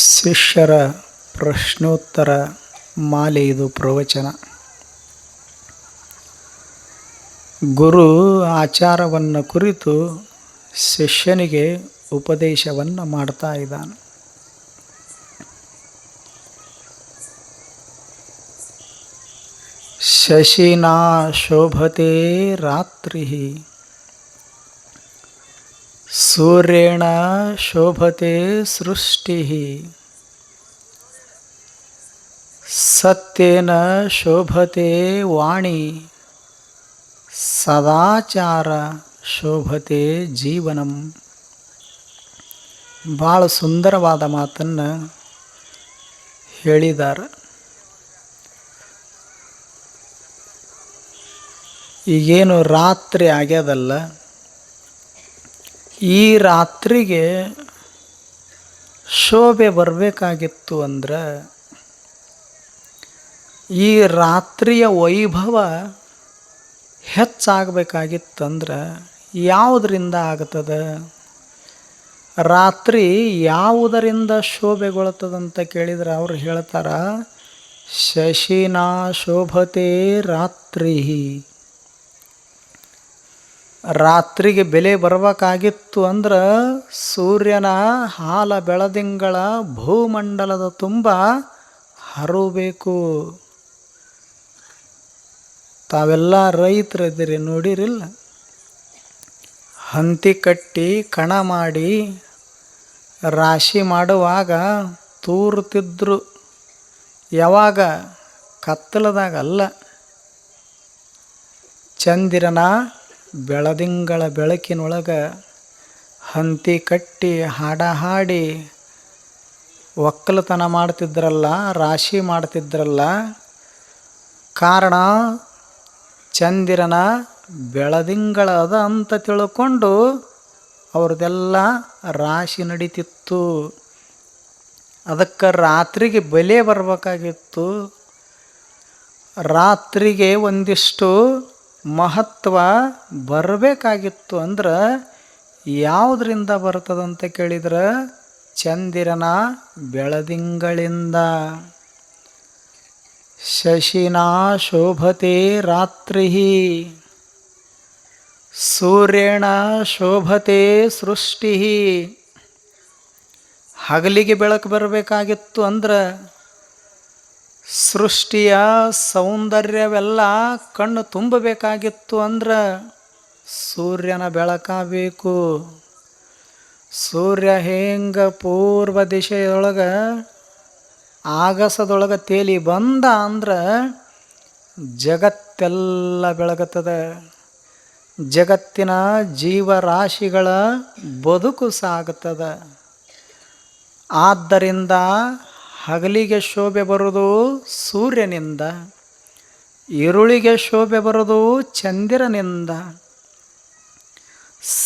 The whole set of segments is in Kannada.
ಶಿಷ್ಯರ ಪ್ರಶ್ನೋತ್ತರ ಮಾಲೆ. ಇದು ಪ್ರವಚನ. ಗುರು ಆಚಾರವನ್ನು ಕುರಿತು ಶಿಷ್ಯನಿಗೆ ಉಪದೇಶವನ್ನು ಮಾಡ್ತಾ ಇದ್ದಾನೆ. ಶಶಿನಾ ಶೋಭತೆ ರಾತ್ರಿ ಸೂರ್ಯೇಣ ಶೋಭತೆ ಸೃಷ್ಟಿ ಸತ್ಯೇನ ಶೋಭತೆ ವಾಣಿ ಸದಾಚಾರ ಶೋಭತೆ ಜೀವನಂ. ಭಾಳ ಸುಂದರವಾದ ಮಾತನ್ನು ಹೇಳಿದ್ದಾರೆ. ಈಗೇನು ರಾತ್ರಿ ಆಗ್ಯದಲ್ಲ, ಈ ರಾತ್ರಿಗೆ ಶೋಭೆ ಬರಬೇಕಾಗಿತ್ತು ಅಂದ್ರೆ, ಈ ರಾತ್ರಿಯ ವೈಭವ ಹೆಚ್ಚಾಗಬೇಕಾಗಿತ್ತಂದ್ರೆ ಯಾವುದರಿಂದ ಆಗ್ತದೆ? ರಾತ್ರಿ ಯಾವುದರಿಂದ ಶೋಭೆಗೊಳ್ತದಂತ ಕೇಳಿದ್ರೆ ಅವ್ರು ಹೇಳ್ತಾರ, ಶಶಿನಾ ಶೋಭತೆ ರಾತ್ರಿ. ರಾತ್ರಿಗೆ ಬೆಲೆ ಬರಬೇಕಾಗಿತ್ತು ಅಂದ್ರೆ ಸೂರ್ಯನ ಹಾಲ ಬೆಳದಿಂಗಳ ಭೂಮಂಡಲದ ತುಂಬ ಹರಬೇಕು. ತಾವೆಲ್ಲ ರೈತರಿದ್ದೀರಿ, ನೋಡಿರಿಲ್ಲ? ಹಂತಿ ಕಟ್ಟಿ ಕಣ ಮಾಡಿ ರಾಶಿ ಮಾಡುವಾಗ ತೂರುತ್ತಿದ್ರು. ಯಾವಾಗ? ಕತ್ತಲದಾಗಲ್ಲ, ಚಂದಿರನ ಬೆಳದಿಂಗಳ ಬೆಳಕಿನೊಳಗೆ ಹಂತಿ ಕಟ್ಟಿ ಹಾಡ ಹಾಡಿ ಒಕ್ಕಲತನ ಮಾಡ್ತಿದ್ರಲ್ಲ, ರಾಶಿ ಮಾಡ್ತಿದ್ರಲ್ಲ. ಕಾರಣ ಚಂದಿರನ ಬೆಳದಿಂಗಳ ಅದ ಅಂತ ತಿಳ್ಕೊಂಡು ಅವ್ರದ್ದೆಲ್ಲ ರಾಶಿ ನಡೀತಿತ್ತು. ಅದಕ್ಕೆ ರಾತ್ರಿಗೆ ಬೆಲೆ ಬರಬೇಕಾಗಿತ್ತು. ರಾತ್ರಿಗೆ ಒಂದಿಷ್ಟು ಮಹತ್ವ ಬರಬೇಕಾಗಿತ್ತು. ಅಂದ್ರೆ ಯಾವುದರಿಂದ ಬರ್ತದಂತ ಕೇಳಿದ್ರೆ ಚಂದಿರನ ಬೆಳದಿಂಗಳಿಂದ. ಶಶಿನಾ ಶೋಭತೆ ರಾತ್ರಿ ಸೂರ್ಯೇಣ ಶೋಭತೆ ಸೃಷ್ಟಿ. ಹಗಲಿಗೆ ಬೆಳಕು ಬರಬೇಕಾಗಿತ್ತು ಅಂದ್ರೆ ಸೃಷ್ಟಿಯ ಸೌಂದರ್ಯವೆಲ್ಲ ಕಣ್ಣು ತುಂಬಬೇಕಾಗಿತ್ತು ಅಂದ್ರೆ ಸೂರ್ಯನ ಬೆಳಕಾಗಬೇಕು. ಸೂರ್ಯ ಹೆಂಗೆ ಪೂರ್ವ ದಿಶೆಯೊಳಗೆ ಆಗಸದೊಳಗೆ ತೇಲಿ ಬಂದ ಅಂದ್ರೆ ಜಗತ್ತೆಲ್ಲ ಬೆಳಗುತ್ತದೆ. ಜಗತ್ತಿನ ಜೀವರಾಶಿಗಳ ಬದುಕು ಸಾಗುತ್ತದೆ. ಆದ್ದರಿಂದ ಹಗಲಿಗೆ ಶೋಭೆ ಬರೋದು ಸೂರ್ಯನಿಂದ, ഇരുಳಿಗೆ ಶೋಭೆ ಬರೋದು ಚಂದಿರನಿಂದ.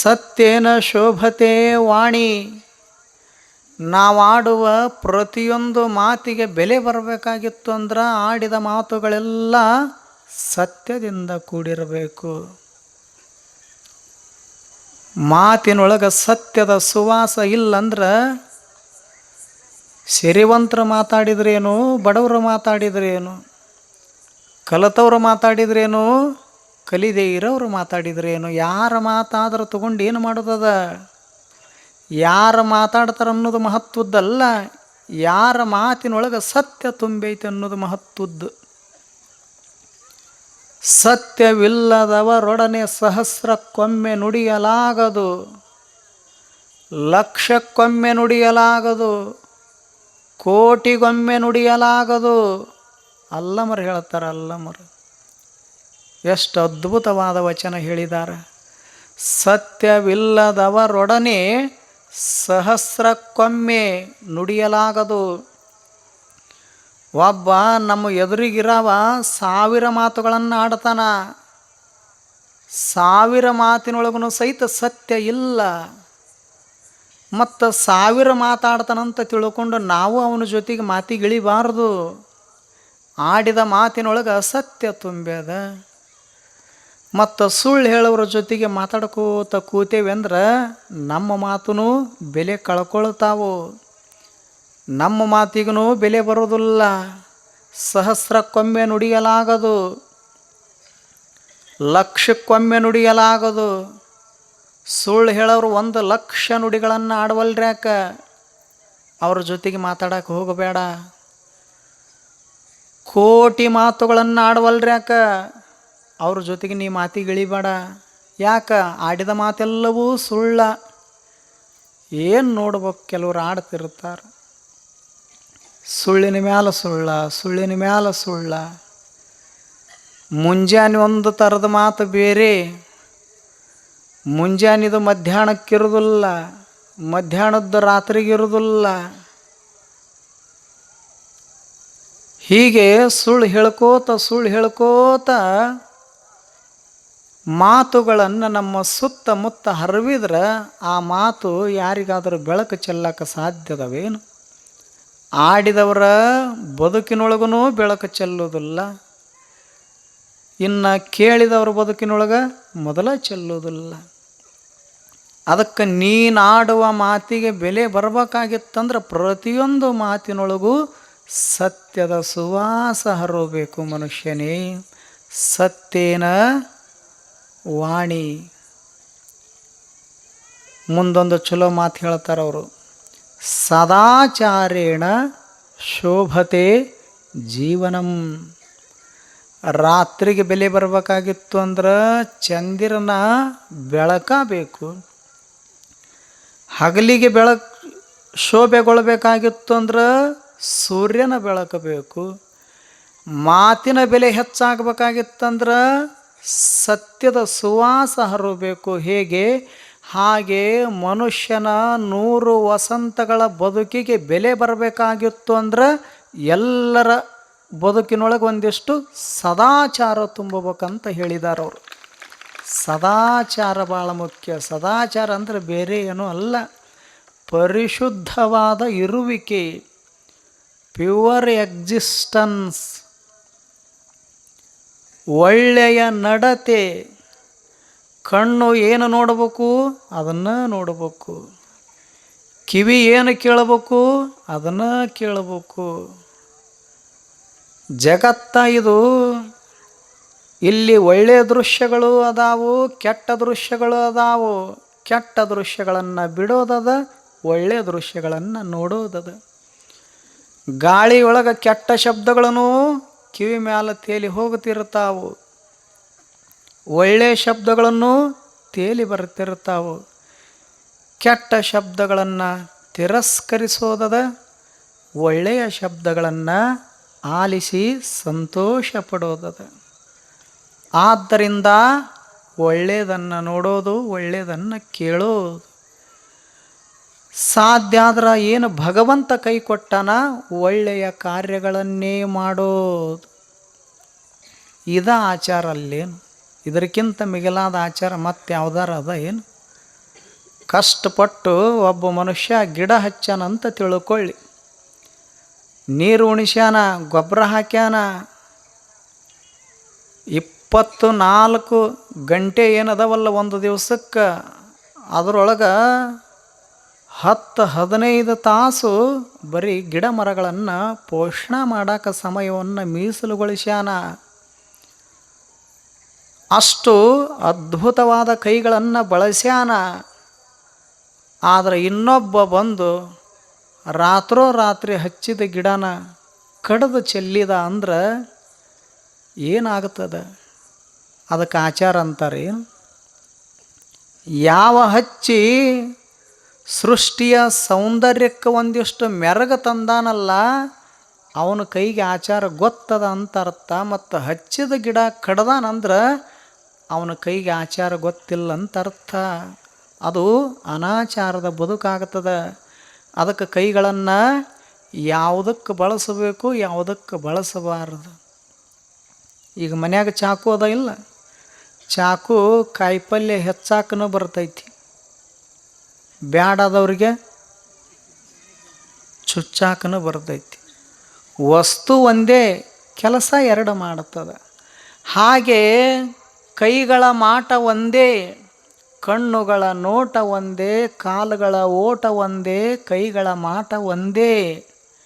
ಸತ್ಯೇನ ಶೋಭತೆ ವಾಣಿ. ನಾವಾಡುವ ಪ್ರತಿಯೊಂದು ಮಾತಿಗೆ ಬೆಲೆ ಬರಬೇಕಾಗಿತ್ತು ಅಂದ್ರೆ ಆಡಿದ ಮಾತುಗಳೆಲ್ಲ ಸತ್ಯದಿಂದ ಕೂಡಿರಬೇಕು. ಮಾತಿನೊಳಗೆ ಸತ್ಯದ ಸುವಾಸ ಇಲ್ಲಂದ್ರೆ ಸಿರಿವಂತರು ಮಾತಾಡಿದ್ರೇನು, ಬಡವರು ಮಾತಾಡಿದ್ರೇನು, ಕಲಿತವ್ರು ಮಾತಾಡಿದ್ರೇನು, ಕಲಿದೇ ಇರೋರು ಮಾತಾಡಿದ್ರೇನು, ಯಾರ ಮಾತಾದರೂ ತಗೊಂಡು ಏನು ಮಾಡೋದದ? ಯಾರು ಮಾತಾಡ್ತಾರೆ ಅನ್ನೋದು ಮಹತ್ವದ್ದಲ್ಲ, ಯಾರ ಮಾತಿನೊಳಗೆ ಸತ್ಯ ತುಂಬೈತೆ ಅನ್ನೋದು ಮಹತ್ವದ್ದು. ಸತ್ಯವಿಲ್ಲದವರೊಡನೆ ಸಹಸ್ರಕ್ಕೊಮ್ಮೆ ನುಡಿಯಲಾಗದು, ಲಕ್ಷಕ್ಕೊಮ್ಮೆ ನುಡಿಯಲಾಗದು, ಕೋಟಿಗೊಮ್ಮೆ ನುಡಿಯಲಾಗದು. ಅಲ್ಲಮರು ಹೇಳ್ತಾರೆ, ಅಲ್ಲಮರು ಎಷ್ಟು ಅದ್ಭುತವಾದ ವಚನ ಹೇಳಿದ್ದಾರೆ. ಸತ್ಯವಿಲ್ಲದವರೊಡನೆ ಸಹಸ್ರಕ್ಕೊಮ್ಮೆ ನುಡಿಯಲಾಗದು. ಒಬ್ಬ ನಮ್ಮ ಎದುರಿಗಿರವ 1000 ಮಾತುಗಳನ್ನು ಆಡ್ತಾನ, 1000 ಮಾತಿನೊಳಗೂ ಸಹಿತ ಸತ್ಯ ಇಲ್ಲ. ಮತ್ತು 1000 ಮಾತಾಡ್ತಾನಂತ ತಿಳ್ಕೊಂಡು ನಾವು ಅವನ ಜೊತೆಗೆ ಮಾತಿಗಿಳಿಬಾರ್ದು. ಆಡಿದ ಮಾತಿನೊಳಗೆ ಅಸತ್ಯ ತುಂಬ್ಯದ. ಮತ್ತು ಸುಳ್ಳು ಹೇಳೋರ ಜೊತೆಗೆ ಮಾತಾಡ್ಕೋತ ಕೂತೇವೆ ಅಂದ್ರೆ ನಮ್ಮ ಮಾತೂ ಬೆಲೆ ಕಳ್ಕೊಳ್ತಾವು. ನಮ್ಮ ಮಾತಿಗೂ ಬೆಲೆ ಬರೋದಿಲ್ಲ. ಸಹಸ್ರಕ್ಕೊಮ್ಮೆ ನುಡಿಯಲಾಗದು, ಲಕ್ಷಕ್ಕೊಮ್ಮೆ ನುಡಿಯಲಾಗದು. ಸುಳ್ಳು ಹೇಳೋರು 1,00,000 ನುಡಿಗಳನ್ನು ಆಡವಲ್ರ್ಯಾಕ. ಅವ್ರ ಜೊತೆಗೆ ಮಾತಾಡಕ್ಕೆ ಹೋಗಬೇಡ. ಕೋಟಿ ಮಾತುಗಳನ್ನು ಆಡವಲ್ರ್ಯಾಕ. ಅವ್ರ ಜೊತೆಗೆ ನೀ ಮಾತಿಗಿಳಿಬೇಡ. ಯಾಕೆ? ಆಡಿದ ಮಾತೆಲ್ಲವೂ ಸುಳ್ಳ. ಏನು ನೋಡ್ಬೇಕು, ಕೆಲವರು ಆಡ್ತಿರ್ತಾರೆ. ಸುಳ್ಳಿನ ಮ್ಯಾಲ ಸುಳ್ಳ, ಸುಳ್ಳಿನ ಮ್ಯಾಲ ಸುಳ್ಳ. ಮುಂಜಾನೆ ಒಂದು ಥರದ ಮಾತು ಬೇರೆ, ಮುಂಜಾನಿದು ಮಧ್ಯಾಹ್ನಕ್ಕಿರೋದಿಲ್ಲ, ಮಧ್ಯಾಹ್ನದ್ದು ರಾತ್ರಿಗಿರೋದಿಲ್ಲ. ಹೀಗೆ ಸುಳ್ಳು ಹೇಳ್ಕೋತ ಮಾತುಗಳನ್ನು ನಮ್ಮ ಸುತ್ತಮುತ್ತ ಹರವಿದ್ರೆ ಆ ಮಾತು ಯಾರಿಗಾದರೂ ಬೆಳಕು ಚೆಲ್ಲಕ್ಕೆ ಸಾಧ್ಯದವೇನು? ಆಡಿದವರ ಬದುಕಿನೊಳಗೂ ಬೆಳಕು ಚೆಲ್ಲುವುದಿಲ್ಲ, ಇನ್ನು ಕೇಳಿದವ್ರ ಬದುಕಿನೊಳಗೆ ಮೊದಲ ಚೆಲ್ಲುವುದಿಲ್ಲ. ಅದಕ್ಕೆ ನೀನಾಡುವ ಮಾತಿಗೆ ಬೆಲೆ ಬರಬೇಕಾಗಿತ್ತಂದ್ರೆ ಪ್ರತಿಯೊಂದು ಮಾತಿನೊಳಗೂ ಸತ್ಯದ ಸುವಾಸ ಹರಬೇಕು. ಮನುಷ್ಯನೇ ಸತ್ಯೇನ ವಾಣಿ. ಮುಂದೊಂದು ಚಲೋ ಮಾತು ಹೇಳ್ತಾರೆ ಅವರು, ಸದಾಚಾರೇಣ ಶೋಭತೆ ಜೀವನಂ. ರಾತ್ರಿಗೆ ಬೆಲೆ ಬರಬೇಕಾಗಿತ್ತು ಅಂದ್ರೆ ಚಂದಿರನ ಬೆಳಕ ಬೇಕು, ಹಗಲಿಗೆ ಶೋಭೆಗೊಳ್ಳಬೇಕಾಗಿತ್ತು ಅಂದ್ರೆ ಸೂರ್ಯನ ಬೆಳಕು ಬೇಕು. ಮಾತಿನ ಬೆಲೆ ಹೆಚ್ಚಾಗಬೇಕಾಗಿತ್ತಂದ್ರೆ ಸತ್ಯದ ಸುವಾಸ ಹರಬೇಕು. ಹೇಗೆ? ಹಾಗೆ ಮನುಷ್ಯನ 100 ವಸಂತಗಳ ಬದುಕಿಗೆ ಬೆಲೆ ಬರಬೇಕಾಗಿತ್ತು ಅಂದ್ರೆ ಎಲ್ಲರ ಬದುಕಿನೊಳಗೆ ಒಂದಿಷ್ಟು ಸದಾಚಾರ ತುಂಬಬೇಕಂತ ಹೇಳಿದ್ದಾರೆ ಅವರು. ಸದಾಚಾರ ಭಾಳ ಮುಖ್ಯ. ಸದಾಚಾರ ಅಂದರೆ ಬೇರೆ ಏನೂ ಅಲ್ಲ, ಪರಿಶುದ್ಧವಾದ ಇರುವಿಕೆ, ಪ್ಯೂರ್ ಎಕ್ಸಿಸ್ಟೆನ್ಸ್, ಒಳ್ಳೆಯ ನಡತೆ. ಕಣ್ಣು ಏನು ನೋಡಬೇಕು ಅದನ್ನು ನೋಡಬೇಕು, ಕಿವಿ ಏನು ಕೇಳಬೇಕು ಅದನ್ನು ಕೇಳಬೇಕು. ಜಗತ್ತ ಇದು, ಇಲ್ಲಿ ಒಳ್ಳೆಯ ದೃಶ್ಯಗಳು ಅದಾವು, ಕೆಟ್ಟ ದೃಶ್ಯಗಳು ಅದಾವು. ಕೆಟ್ಟ ದೃಶ್ಯಗಳನ್ನು ಬಿಡೋದದ, ಒಳ್ಳೆಯ ದೃಶ್ಯಗಳನ್ನು ನೋಡೋದದ. ಗಾಳಿಯೊಳಗೆ ಕೆಟ್ಟ ಶಬ್ದಗಳನ್ನು ಕಿವಿ ಮ್ಯಾಲ ತೇಲಿ ಹೋಗುತ್ತಿರ್ತಾವು, ಒಳ್ಳೆಯ ಶಬ್ದಗಳನ್ನು ತೇಲಿ ಬರ್ತಿರ್ತಾವು. ಕೆಟ್ಟ ಶಬ್ದಗಳನ್ನು ತಿರಸ್ಕರಿಸೋದದ, ಒಳ್ಳೆಯ ಶಬ್ದಗಳನ್ನು ಆಲಿಸಿ ಸಂತೋಷ ಪಡೋದದ. ಆದ್ದರಿಂದ ಒಳ್ಳೆಯದನ್ನು ನೋಡೋದು, ಒಳ್ಳೆಯದನ್ನು ಕೇಳೋದು. ಸಾಧ್ಯ ಆದ್ರೆ ಏನು ಭಗವಂತ ಕೈ ಕೊಟ್ಟನ ಒಳ್ಳೆಯ ಕಾರ್ಯಗಳನ್ನೇ ಮಾಡೋದು. ಇದ ಆಚಾರ ಅಲ್ಲೇನು? ಇದಕ್ಕಿಂತ ಮಿಗಿಲಾದ ಆಚಾರ ಮತ್ತೆ ಯಾವ್ದಾರ ಅದ ಏನು? ಕಷ್ಟಪಟ್ಟು ಒಬ್ಬ ಮನುಷ್ಯ ಗಿಡ ಹಚ್ಚಾನಂತ ತಿಳ್ಕೊಳ್ಳಿ, ನೀರು ಉಣಿಸ್ಯಾನ, ಗೊಬ್ಬರ ಹಾಕ್ಯಾನ, 24 ಗಂಟೆ ಏನದವಲ್ಲ ಒಂದು ದಿವಸಕ್ಕೆ, ಅದರೊಳಗೆ 10-15 ತಾಸು ಬರೀ ಗಿಡ ಮರಗಳನ್ನು ಪೋಷಣೆ ಮಾಡೋಕೆ ಸಮಯವನ್ನು ಮೀಸಲುಗೊಳಿಸ್ಯಾನ. ಅಷ್ಟು ಅದ್ಭುತವಾದ ಕೈಗಳನ್ನು ಬಳಸ್ಯಾನ. ಆದರೆ ಇನ್ನೊಬ್ಬ ಬಂದು ರಾತ್ರೋರಾತ್ರಿ ಹಚ್ಚಿದ ಗಿಡನ ಕಡಿದು ಚೆಲ್ಲಿದ ಅಂದ್ರೆ ಏನಾಗುತ್ತದೆ? ಅದಕ್ಕೆ ಆಚಾರ ಅಂತಾರೆ. ಯಾವ ಹಚ್ಚಿ ಸೃಷ್ಟಿಯ ಸೌಂದರ್ಯಕ್ಕೆ ಒಂದಿಷ್ಟು ಮೆರಗು ತಂದಾನಲ್ಲ ಅವನ ಕೈಗೆ ಆಚಾರ ಗೊತ್ತದ ಅಂತ ಅರ್ಥ. ಮತ್ತು ಹಚ್ಚಿದ ಗಿಡ ಕಡ್ದಾನಂದ್ರೆ ಅವನ ಕೈಗೆ ಆಚಾರ ಗೊತ್ತಿಲ್ಲ ಅಂತ ಅರ್ಥ. ಅದು ಅನಾಚಾರದ ಬದುಕಾಗ್ತದೆ. ಅದಕ್ಕೆ ಕೈಗಳನ್ನು ಯಾವುದಕ್ಕೆ ಬಳಸಬೇಕು, ಯಾವುದಕ್ಕೆ ಬಳಸಬಾರದು. ಈಗ ಮನ್ಯಾಗ ಚಾಕು ಅದ ಇಲ್ಲ, ಚಾಕು ಕಾಯಿಪಲ್ಯ ಹೆಚ್ಚಾಕನೂ ಬರ್ತೈತಿ, ಬ್ಯಾಡಾದವ್ರಿಗೆ ಚುಚ್ಚಾಕನೂ ಬರ್ತೈತಿ. ವಸ್ತು ಒಂದೇ, ಕೆಲಸ ಎರಡು ಮಾಡುತ್ತದೆ. ಹಾಗೆ ಕೈಗಳ ಮಾಟ ಒಂದೇ, ಕಣ್ಣುಗಳ ನೋಟ ಒಂದೇ, ಕಾಲುಗಳ ಓಟ ಒಂದೇ, ಕೈಗಳ ಮಾಟ ಒಂದೇ.